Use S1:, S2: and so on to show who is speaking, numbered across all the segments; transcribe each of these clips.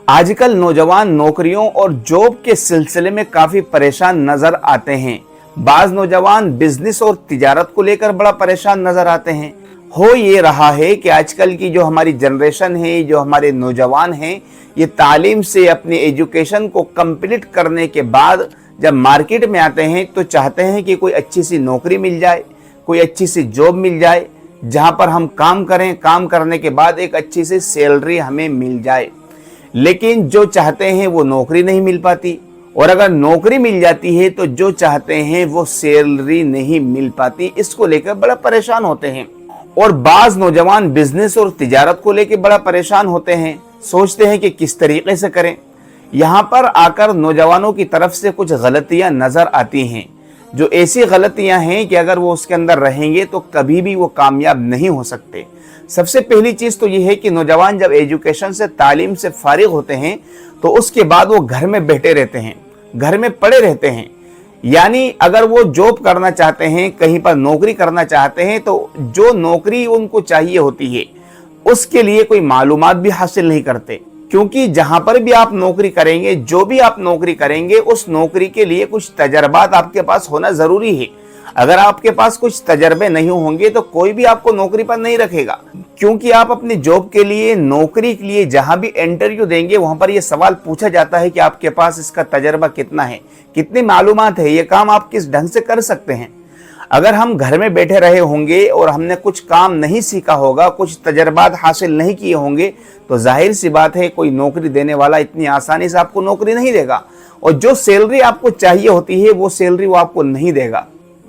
S1: आजकल नौजवान नौकरियों और जॉब के सिलसिले में काफी परेशान नजर आते हैं। बाज नौजवान बिजनेस और तिजारत को लेकर बड़ा परेशान नजर आते हैं। हो ये रहा है कि आजकल की जो हमारी जनरेशन है, जो हमारे नौजवान हैं, ये तालीम से अपनी एजुकेशन को कंप्लीट करने के बाद जब मार्केट में आते हैं तो चाहते हैं कि कोई अच्छी सी नौकरी मिल जाए, कोई अच्छी सी जॉब मिल जाए जहां पर हम काम करें, काम करने के बाद एक अच्छी सी सैलरी हमें मिल जाए। लेकिन जो चाहते हैं वो नौकरी नहीं मिल पाती, और अगर नौकरी मिल जाती है तो जो चाहते हैं वो सैलरी नहीं मिल पाती। इसको लेकर बड़ा परेशान होते हैं। और बाज नौजवान बिजनेस और तिजारत को लेकर बड़ा परेशान होते हैं, सोचते हैं कि किस तरीके से करें। यहाँ पर आकर नौजवानों की तरफ से कुछ गलतियां नजर आती हैं, जो ऐसी गलतियां हैं कि अगर वो उसके अंदर रहेंगे तो कभी भी वो कामयाब नहीं हो सकते। सबसे पहली चीज तो ये है कि नौजवान जब एजुकेशन से, तालीम से फारिग होते हैं तो उसके बाद वो घर में बैठे रहते हैं, घर में पड़े रहते हैं। यानी अगर वो जॉब करना चाहते हैं, कहीं पर नौकरी करना चाहते हैं, तो जो नौकरी उनको चाहिए होती है उसके लिए कोई मालूमात भी हासिल नहीं करते। क्योंकि जहां पर भी आप नौकरी करेंगे, जो भी आप नौकरी करेंगे, उस नौकरी के लिए कुछ तजर्बात आपके पास होना जरूरी है। अगर आपके पास कुछ तजर्बे नहीं होंगे तो कोई भी आपको नौकरी पर नहीं रखेगा। क्योंकि आप अपनी जॉब के लिए, नौकरी के लिए जहां भी इंटरव्यू देंगे वहां पर यह सवाल पूछा जाता है कि आपके पास इसका तजर्बा कितना है, कितनी मालूमात है, ये काम आप किस ढंग से कर सकते हैं। अगर हम घर में बैठे रहे होंगे और हमने कुछ काम नहीं सीखा होगा, कुछ तजर्बात हासिल नहीं किए होंगे, तो जाहिर सी बात है कोई नौकरी देने वाला इतनी आसानी से आपको नौकरी नहीं देगा, और जो सैलरी आपको चाहिए होती है वो सैलरी वो आपको नहीं देगा।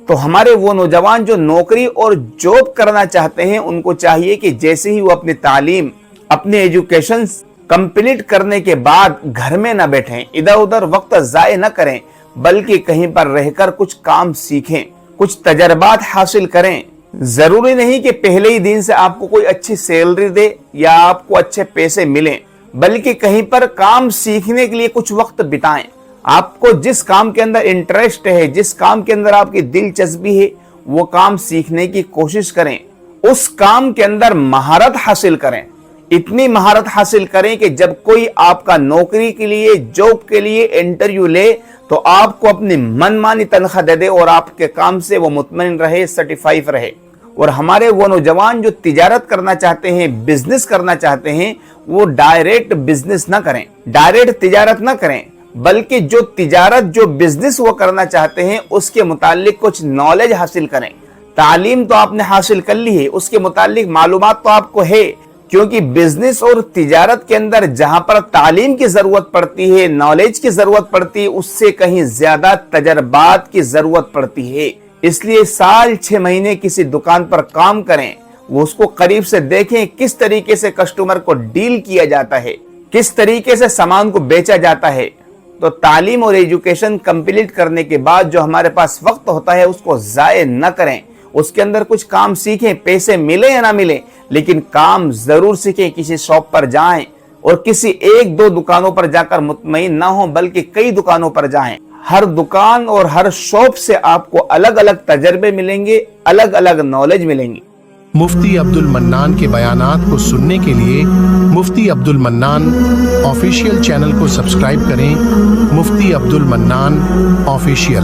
S1: तो हमारे वो नौजवान जो नौकरी और जॉब करना चाहते हैं, उनको चाहिए कि जैसे ही वो अपनी तालीम, अपनी एजुकेशन कंप्लीट करने के बाद घर में न बैठें, इधर उधर वक्त जाया न करें, बल्कि कहीं पर रहकर कुछ काम सीखें, कुछ तजर्बात हासिल करें। जरूरी नहीं कि पहले ही दिन से आपको कोई अच्छी सैलरी दे या आपको अच्छे पैसे मिलें, बल्कि कहीं पर काम सीखने के लिए कुछ वक्त बिताएं। आपको जिस काम के अंदर इंटरेस्ट है, जिस काम के अंदर आपकी दिलचस्पी है, वो काम सीखने की कोशिश करें। उस काम के अंदर महारत हासिल करें, इतनी महारत हासिल करें कि जब कोई आपका नौकरी के लिए, जॉब के लिए इंटरव्यू ले तो आपको अपनी मनमानी तनख्वाह दे दे और आपके काम से वो मुतमईन रहे, सर्टिफाइड रहे। और हमारे वो नौजवान जो तिजारत करना चाहते हैं, बिजनेस करना चाहते हैं, वो डायरेक्ट बिजनेस ना करें, डायरेक्ट तिजारत ना करें, बल्कि जो तिजारत, जो बिजनेस वो करना चाहते हैं उसके मुतालिक कुछ नॉलेज हासिल करें। तालीम तो आपने हासिल कर ली है, उसके मुतालिक मालूमात तो आपको है। क्योंकि बिजनेस और तिजारत के अंदर जहां पर तालीम की जरूरत पड़ती है, नॉलेज की जरूरत पड़ती है, उससे कहीं ज्यादा तजर्बात की जरूरत पड़ती है। इसलिए साल 6 महीने किसी दुकान पर काम करें, वो उसको करीब से देखें, किस तरीके से कस्टमर को डील किया जाता है, किस तरीके से सामान को बेचा जाता है। तो तालीम और एजुकेशन कंप्लीट करने के बाद जो हमारे पास वक्त होता है उसको जाया न करें, उसके अंदर कुछ काम सीखें, पैसे मिले या ना मिले, लेकिन काम जरूर सीखें। किसी शॉप पर जाएं और किसी 1-2 दुकानों पर जाकर मुतमईन ना हो, बल्कि कई दुकानों पर जाएं। हर दुकान और हर शॉप से आपको अलग अलग तजर्बे मिलेंगे, अलग अलग नॉलेज मिलेंगी।
S2: मुफ्ती अब्दुल मन्नान के बयानात को सुनने के लिए मुफ्ती अब्दुल मन्नान ऑफिशियल चैनल को सब्सक्राइब करें। मुफ्ती अब्दुल मन्नान ऑफिशियल।